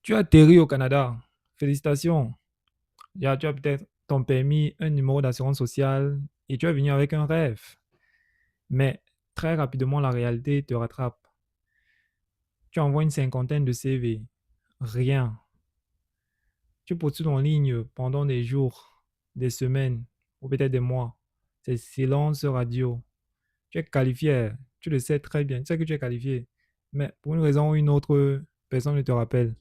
Tu as atterri au Canada. Félicitations. Tu as peut-être ton permis, un numéro d'assurance sociale et tu es venu avec un rêve. Mais très rapidement, la réalité te rattrape. Tu envoies une cinquantaine de CV. Rien. Tu postules en ligne pendant des jours, des semaines ou peut-être des mois. C'est silence radio. Tu es qualifié. Tu le sais très bien. Tu sais que tu es qualifié. Mais pour une raison ou une autre, personne ne te rappelle.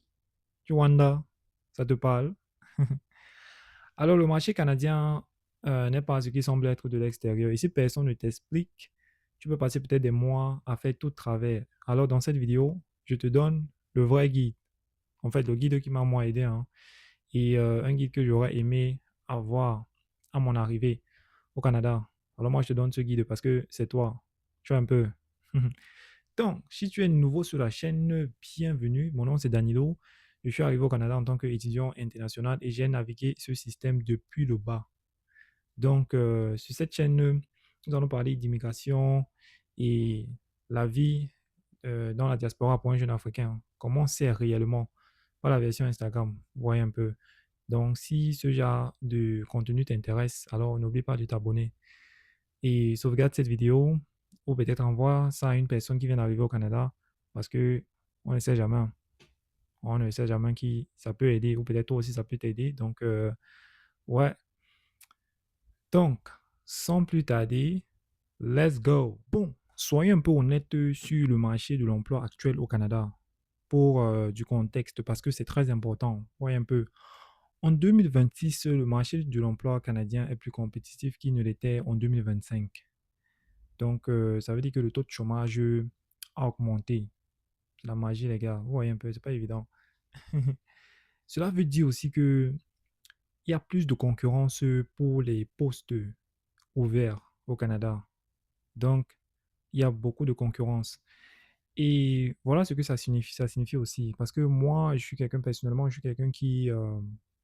Tu wanda, ça te parle. Alors, le marché canadien n'est pas ce qui semble être de l'extérieur. Et si personne ne t'explique, tu peux passer peut-être des mois à faire tout travers. Alors, dans cette vidéo, je te donne le vrai guide. En fait, le guide qui m'a moi aidé, hein, et un guide que j'aurais aimé avoir à mon arrivée au Canada. Alors, moi, je te donne ce guide parce que c'est toi. Tu vois un peu. Donc, si tu es nouveau sur la chaîne, bienvenue. Mon nom, c'est Danilo. Je suis arrivé au Canada en tant qu'étudiant international et j'ai navigué ce système depuis le bas. Donc, sur cette chaîne, nous allons parler d'immigration et la vie dans la diaspora pour un jeune Africain. Comment c'est réellement, pas la version Instagram, vous voyez un peu. Donc, si ce genre de contenu t'intéresse, alors n'oublie pas de t'abonner et sauvegarde cette vidéo ou peut-être envoie ça à une personne qui vient d'arriver au Canada parce que on ne sait jamais. On ne sait jamais qui ça peut aider ou peut-être toi aussi ça peut t'aider. Donc, ouais. Donc, sans plus tarder, let's go. Bon, soyons un peu honnêtes sur le marché de l'emploi actuel au Canada pour du contexte parce que c'est très important. Voyez un peu. En 2026, le marché de l'emploi canadien est plus compétitif qu'il ne l'était en 2025. Donc, ça veut dire que le taux de chômage a augmenté. La magie, les gars, vous voyez un peu, c'est pas évident. Cela veut dire aussi que il y a plus de concurrence pour les postes ouverts au Canada. Donc, il y a beaucoup de concurrence. Et voilà ce que ça signifie. Ça signifie aussi. Parce que moi, je suis quelqu'un, personnellement, je suis quelqu'un qui,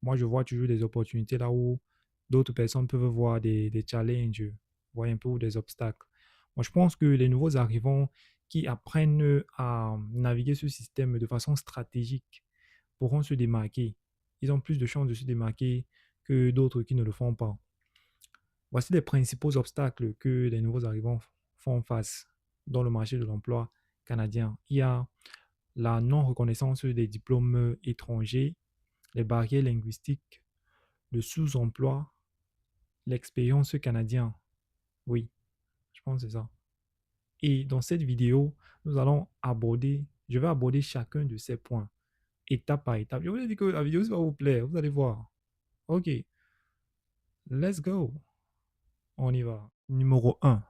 moi, je vois toujours des opportunités là où d'autres personnes peuvent voir des challenges, voir un peu ou des obstacles. Moi, je pense que les nouveaux arrivants qui apprennent à naviguer ce système de façon stratégique pourront se démarquer. Ils ont plus de chances de se démarquer que d'autres qui ne le font pas. Voici les principaux obstacles que les nouveaux arrivants font face dans le marché de l'emploi canadien. Il y a la non-reconnaissance des diplômes étrangers, les barrières linguistiques, le sous-emploi, l'expérience canadienne. Oui, je pense que c'est ça. Et dans cette vidéo, je vais aborder chacun de ces points, étape par étape. Je vous ai dit que la vidéo ça va vous plaire, vous allez voir. Ok, let's go. On y va. Numéro un.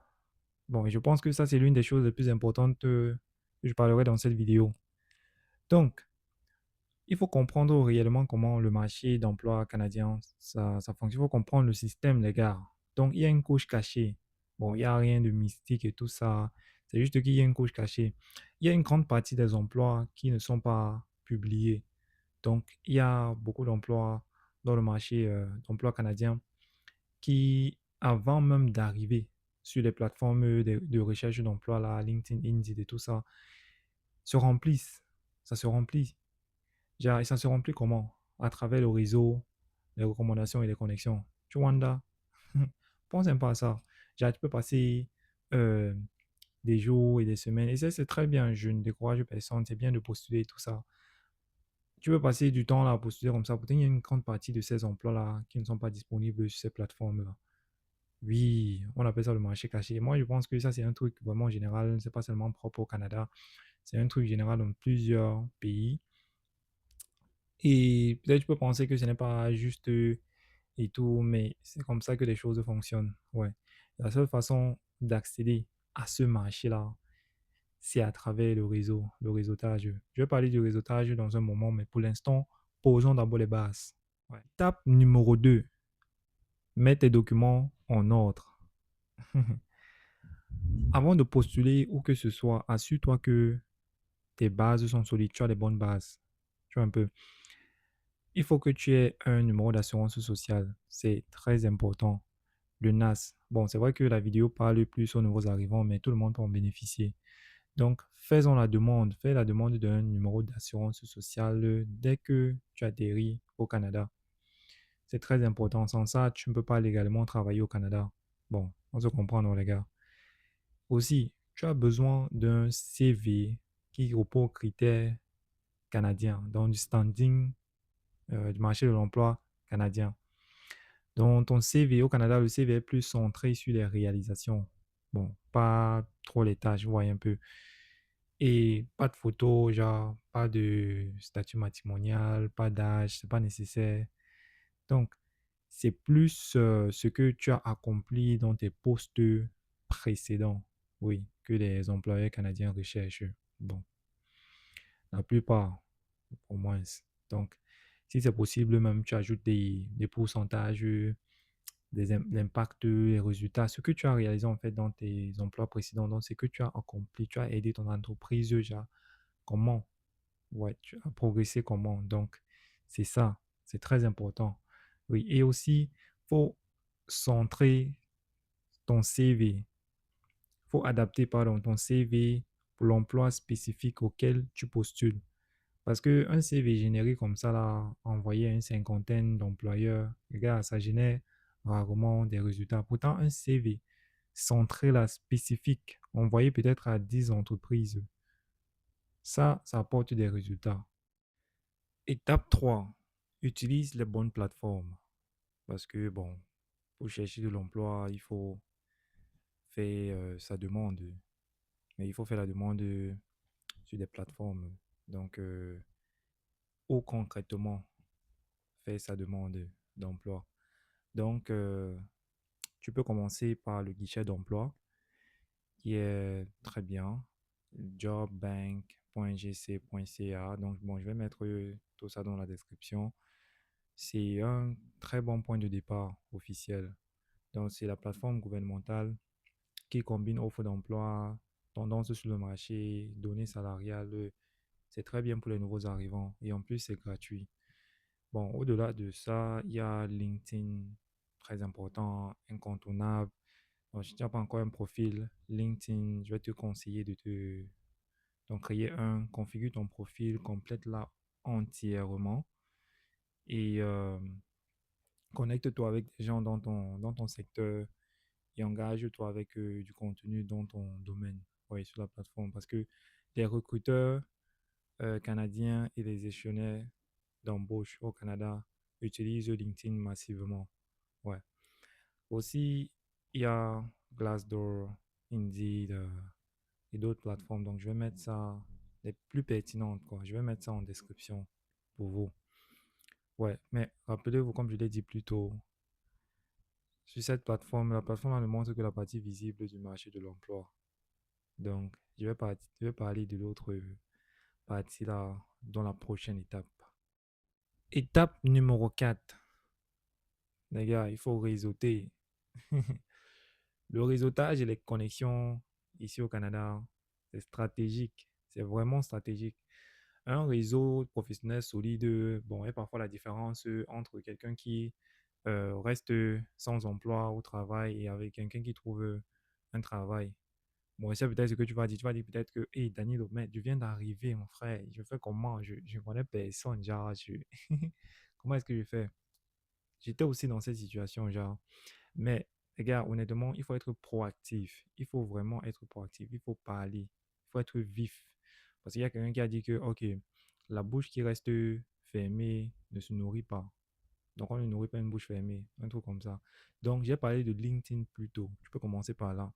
Bon, et je pense que ça, c'est l'une des choses les plus importantes que je parlerai dans cette vidéo. Donc, il faut comprendre réellement comment le marché d'emploi canadien, ça fonctionne. Il faut comprendre le système, les gars. Donc, il y a une couche cachée. Bon, il n'y a rien de mystique et tout ça. C'est juste qu'il y a une couche cachée. Il y a une grande partie des emplois qui ne sont pas publiés. Donc, il y a beaucoup d'emplois dans le marché d'emploi canadien qui, avant même d'arriver sur les plateformes de recherche d'emploi, là, LinkedIn, Indeed et tout ça, se remplissent. Ça se remplit. Et ça se remplit comment? À travers le réseau, les recommandations et les connexions. Tu vois, pense un peu à ça. Tu peux passer euh, des jours et des semaines. Et ça, c'est très bien. Je ne décourage personne. C'est bien de postuler tout ça. Tu peux passer du temps là à postuler comme ça. Pourtant, il y a une grande partie de ces emplois-là qui ne sont pas disponibles sur ces plateformes-là. Oui, on appelle ça le marché caché. Moi, je pense que ça, c'est un truc vraiment général. C'est pas seulement propre au Canada. C'est un truc général dans plusieurs pays. Et peut-être tu peux penser que ce n'est pas juste et tout, mais c'est comme ça que les choses fonctionnent. Ouais. La seule façon d'accéder à ce marché-là, c'est à travers le réseau, le réseautage. Je vais parler du réseautage dans un moment, mais pour l'instant, posons d'abord les bases. Ouais. Étape numéro 2, mets tes documents en ordre. Avant de postuler ou que ce soit, assure-toi que tes bases sont solides, tu as les bonnes bases. Tu vois un peu. Il faut que tu aies un numéro d'assurance sociale. C'est très important. Le NAS. Bon, c'est vrai que la vidéo parle plus aux nouveaux arrivants, mais tout le monde peut en bénéficier. Donc, faisons la demande, fais la demande d'un numéro d'assurance sociale dès que tu atterris au Canada. C'est très important. Sans ça, tu ne peux pas légalement travailler au Canada. Bon, on se comprend, non, les gars. Aussi, tu as besoin d'un CV qui répond aux critères canadiens, donc du standing du marché de l'emploi canadien. Dans ton CV au Canada, le CV est plus centré sur les réalisations. Bon, pas trop les tâches, vous voyez un peu. Et pas de photo, genre, pas de statut matrimonial, pas d'âge, c'est pas nécessaire. Donc, c'est plus ce que tu as accompli dans tes postes précédents, oui, que les employeurs canadiens recherchent. Bon, la plupart, au moins. Donc, si c'est possible, même tu ajoutes des pourcentages, l'impact, les résultats, ce que tu as réalisé en fait dans tes emplois précédents, donc ce que tu as accompli, tu as aidé ton entreprise, genre, comment, ouais, tu as progressé comment. Donc, c'est ça, c'est très important. Oui, et aussi, faut centrer ton CV, faut adapter, pardon, ton CV pour l'emploi spécifique auquel tu postules. Parce qu'un CV généré comme ça, là, envoyé à une cinquantaine d'employeurs, regarde, ça génère rarement des résultats. Pourtant, un CV centré là, spécifique, envoyé peut-être à 10 entreprises, ça apporte des résultats. Étape 3, utilise les bonnes plateformes. Parce que, bon, pour chercher de l'emploi, il faut faire sa demande. Mais il faut faire la demande sur des plateformes. Donc, où concrètement faire sa demande d'emploi. Donc, tu peux commencer par le guichet d'emploi qui est très bien, jobbank.gc.ca. Donc, bon, je vais mettre tout ça dans la description. C'est un très bon point de départ officiel. Donc, c'est la plateforme gouvernementale qui combine offre d'emploi, tendance sur le marché, données salariales. C'est très bien pour les nouveaux arrivants et en plus, c'est gratuit. Bon, au-delà de ça, il y a LinkedIn, très important, incontournable. Bon, si tu n'as pas encore un profil LinkedIn, je vais te conseiller de te d'en créer un. Configure ton profil, complète-la entièrement et connecte-toi avec des gens dans ton secteur et engage-toi avec du contenu dans ton domaine, oui, sur la plateforme. Parce que les recruteurs canadiens et les gestionnaires d'embauche au Canada utilisent LinkedIn massivement. Ouais. Aussi, il y a Glassdoor, Indeed et d'autres plateformes. Donc, je vais mettre ça, les plus pertinentes, quoi. Je vais mettre ça en description pour vous. Ouais, mais rappelez-vous, comme je l'ai dit plus tôt, sur cette plateforme, la plateforme elle ne montre que la partie visible du marché de l'emploi. Donc, je vais parler de l'autre partie là dans la prochaine étape. Étape numéro 4. Les gars, il faut réseauter. Le réseautage et les connexions ici au Canada, c'est stratégique. C'est vraiment stratégique. Un réseau professionnel solide, bon, et parfois la différence entre quelqu'un qui reste sans emploi au travail et avec quelqu'un qui trouve un travail. Bon, c'est peut-être ce que tu vas dire. Tu vas dire peut-être que, hey, Danilo, mais je viens d'arriver, mon frère. Je fais comment? Je connais personne, genre, comment est-ce que je fais? J'étais aussi dans cette situation, genre. Mais, les gars, honnêtement, il faut être proactif. Il faut vraiment être proactif. Il faut parler. Il faut être vif. Parce qu'il y a quelqu'un qui a dit que, OK, la bouche qui reste fermée ne se nourrit pas. Donc, on ne nourrit pas une bouche fermée. Un truc comme ça. Donc, j'ai parlé de LinkedIn plus tôt. Tu peux commencer par là.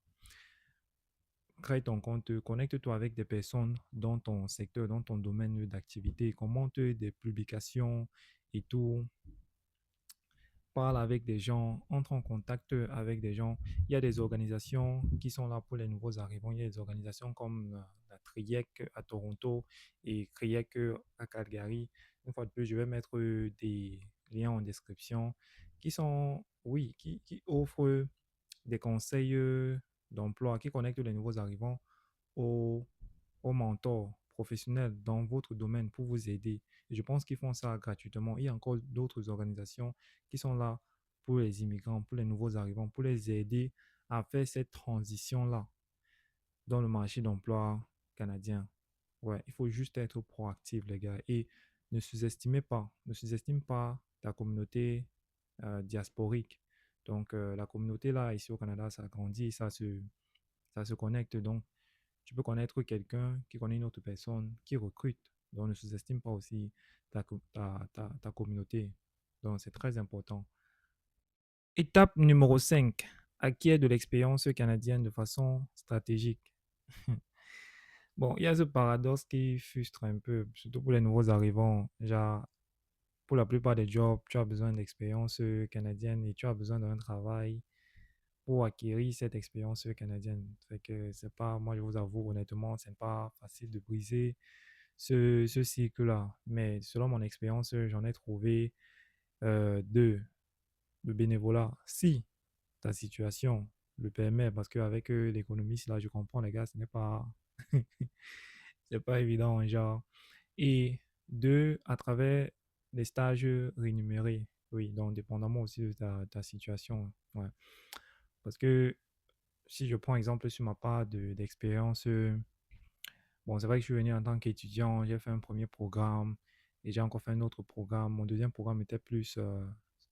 Crée ton compte, connecte-toi avec des personnes dans ton secteur, dans ton domaine d'activité. Commente des publications et tout, parle avec des gens, entre en contact avec des gens. Il y a des organisations qui sont là pour les nouveaux arrivants. Il y a des organisations comme la TRIEC à Toronto et CRIEC à Calgary. Une fois de plus, je vais mettre des liens en description qui sont, oui, qui offrent des conseils d'emploi, qui connectent les nouveaux arrivants aux, aux mentors professionnels dans votre domaine pour vous aider. Et je pense qu'ils font ça gratuitement. Il y a encore d'autres organisations qui sont là pour les immigrants, pour les nouveaux arrivants, pour les aider à faire cette transition-là dans le marché d'emploi canadien. Ouais, il faut juste être proactif, les gars. Et ne sous-estime pas ta communauté diasporique. Donc, la communauté là, ici au Canada, ça grandit, ça se connecte. Donc, tu peux connaître quelqu'un qui connaît une autre personne qui recrute. Donc, ne sous-estime pas aussi ta communauté. Donc, c'est très important. Étape numéro 5. Acquiert de l'expérience canadienne de façon stratégique. Bon, il y a ce paradoxe qui frustre un peu, surtout pour les nouveaux arrivants. Genre, pour la plupart des jobs, tu as besoin d'expérience canadienne et tu as besoin d'un travail pour acquérir cette expérience canadienne. Fait que c'est pas, moi je vous avoue honnêtement, c'est pas facile de briser ce cycle-là. Mais selon mon expérience, j'en ai trouvé deux, le bénévolat. Si ta situation le permet, parce qu'avec l'économie, si là je comprends les gars, ce n'est pas, c'est pas évident, genre. Et deux, à travers les stages rémunérés. Oui, donc dépendamment aussi de ta situation. Ouais. Parce que si je prends exemple sur ma part d'expérience, bon, c'est vrai que je suis venu en tant qu'étudiant, j'ai fait un premier programme et j'ai encore fait un autre programme. Mon deuxième programme était plus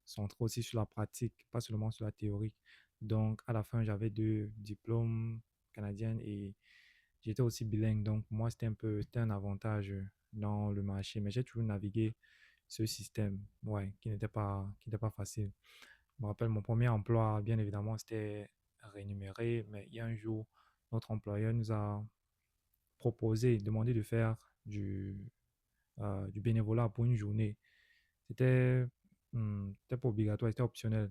centré aussi sur la pratique, pas seulement sur la théorie. Donc, à la fin, j'avais deux diplômes canadiens et j'étais aussi bilingue. Donc, pour moi, c'était un avantage dans le marché. Mais j'ai toujours navigué ce système, ouais, qui n'était pas facile. Je me rappelle, mon premier emploi, bien évidemment, c'était rémunéré, mais il y a un jour, notre employeur nous a proposé, demandé de faire du bénévolat pour une journée. C'était c'était pas obligatoire, c'était optionnel.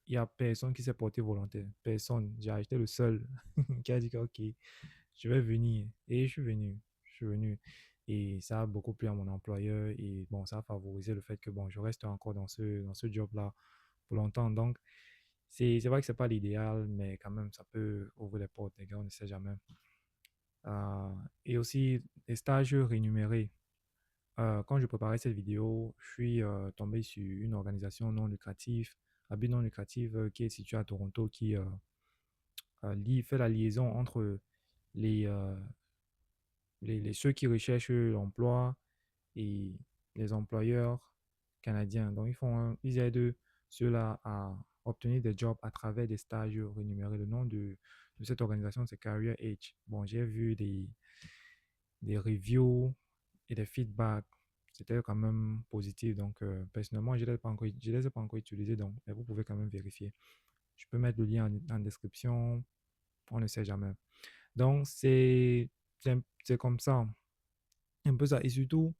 Il n'y a personne qui s'est porté volontaire. Personne. J'ai été le seul qui a dit que, OK, je vais venir. Et je suis venu. Je suis venu. Et ça a beaucoup plu à mon employeur. Et bon, ça a favorisé le fait que bon, je reste encore dans ce job-là pour longtemps. Donc, c'est vrai que c'est pas l'idéal, mais quand même, ça peut ouvrir les portes, les gars, on ne sait jamais. Euh, et aussi, les stages rémunérés. Quand je préparais cette vidéo, je suis tombé sur une organisation non lucrative, à but non lucratif, qui est située à Toronto, qui fait la liaison entre les, euh, ceux qui recherchent l'emploi et les employeurs canadiens. Donc, ils aident ceux-là à obtenir des jobs à travers des stages rémunérés. Le nom de cette organisation, c'est Career Edge. Bon, j'ai vu des reviews et des feedbacks. C'était quand même positif. Donc, personnellement, je les ai pas encore utilisés. Donc, mais vous pouvez quand même vérifier. Je peux mettre le lien en description. On ne sait jamais. Donc, c'est comme ça. Un peu ça. Et surtout,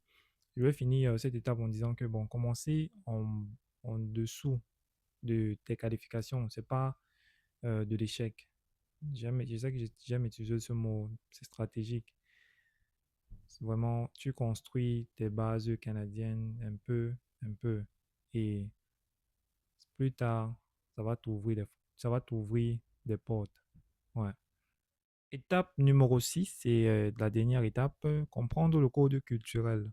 je vais finir cette étape en disant que, bon, commencer en dessous de tes qualifications, c'est pas de l'échec. Jamais, je sais que j'ai jamais utilisé ce mot, c'est stratégique. C'est vraiment, tu construis tes bases canadiennes un peu. Et plus tard, ça va t'ouvrir des portes. Ouais. Étape numéro 6, c'est la dernière étape, comprendre le code culturel.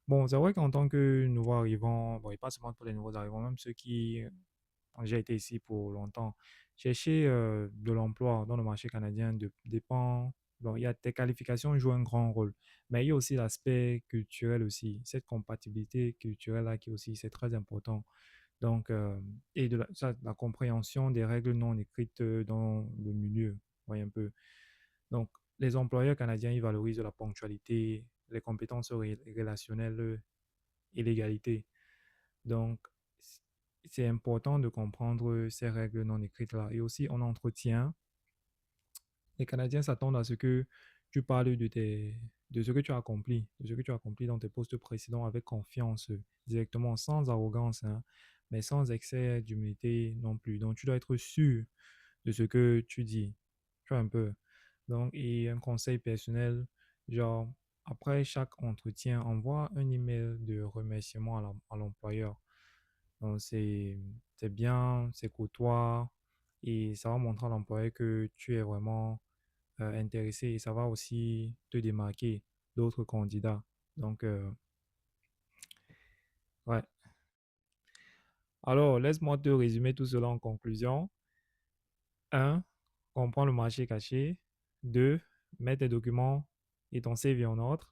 Bon, c'est vrai qu'en tant que nouveau arrivant, bon, et pas seulement pour les nouveaux arrivants, même ceux qui ont déjà été ici pour longtemps, chercher de l'emploi dans le marché canadien dépend. Bon, il y a tes qualifications jouent un grand rôle, mais il y a aussi l'aspect culturel aussi, cette compatibilité culturelle-là qui aussi, c'est très important. Donc, et la compréhension des règles non écrites dans le milieu, voyez un peu. Donc, les employeurs canadiens, ils valorisent la ponctualité, les compétences relationnelles et l'égalité. Donc, c'est important de comprendre ces règles non écrites-là. Et aussi, en entretien, les Canadiens s'attendent à ce que tu parles de ce que tu as accompli, de ce que tu as accompli dans tes postes précédents avec confiance, directement, sans arrogance, hein, mais sans excès d'humilité non plus. Donc, tu dois être sûr de ce que tu dis. Tu vois un peu. Donc, et un conseil personnel, genre, après chaque entretien, envoie un email de remerciement à l'employeur. Donc, c'est bien, c'est courtois et ça va montrer à l'employeur que tu es vraiment intéressé et ça va aussi te démarquer d'autres candidats. Donc, ouais. Alors, laisse-moi te résumer tout cela en conclusion. Un, comprends le marché caché. Deux, mets tes documents et ton CV en ordre.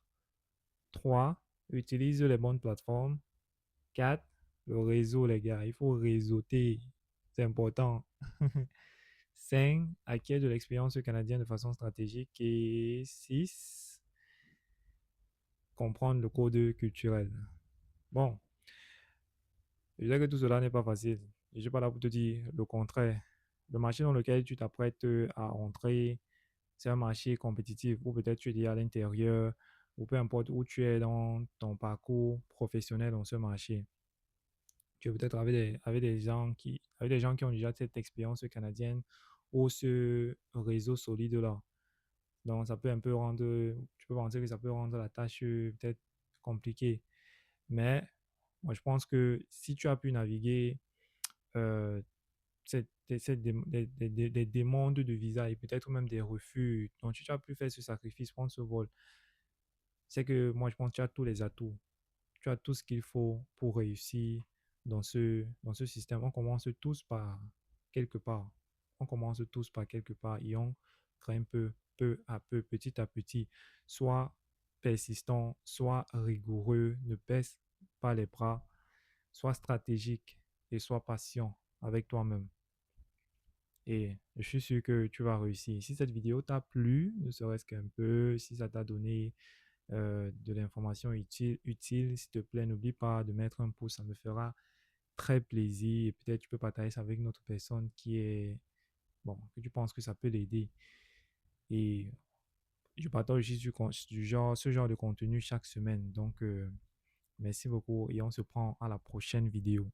3. Utilise les bonnes plateformes. 4. Le réseau, les gars. Il faut réseauter. C'est important. 5. Acquiert de l'expérience canadienne de façon stratégique. Et 6. Comprendre le code culturel. Bon, je sais que tout cela n'est pas facile. Je ne suis pas là pour te dire le contraire. Le marché dans lequel tu t'apprêtes à entrer, c'est un marché compétitif ou peut-être tu es déjà à l'intérieur ou peu importe où tu es dans ton parcours professionnel dans ce marché. Tu es peut-être avec des gens qui ont déjà cette expérience canadienne ou ce réseau solide là. Donc, ça peut un peu rendre, tu peux penser que ça peut rendre la tâche peut-être compliquée. Mais moi, je pense que si tu as pu naviguer euh, des demandes de visa et peut-être même des refus, donc tu as pu faire ce sacrifice, prendre ce vol, c'est que moi, je pense que tu as tous les atouts. Tu as tout ce qu'il faut pour réussir dans ce système. On commence tous par quelque part. On commence tous par quelque part et on grimpe peu à peu, petit à petit. Soit persistant, soit rigoureux, ne baisse pas les bras, soit stratégique et soit patient avec toi-même. Et je suis sûr que tu vas réussir. Si cette vidéo t'a plu, ne serait-ce qu'un peu, si ça t'a donné de l'information utile, s'il te plaît, n'oublie pas de mettre un pouce, ça me fera très plaisir. Et peut-être tu peux partager ça avec une autre personne qui est, bon, que tu penses que ça peut l'aider. Et je partage aussi ce genre de contenu chaque semaine. Donc, merci beaucoup et on se prend à la prochaine vidéo.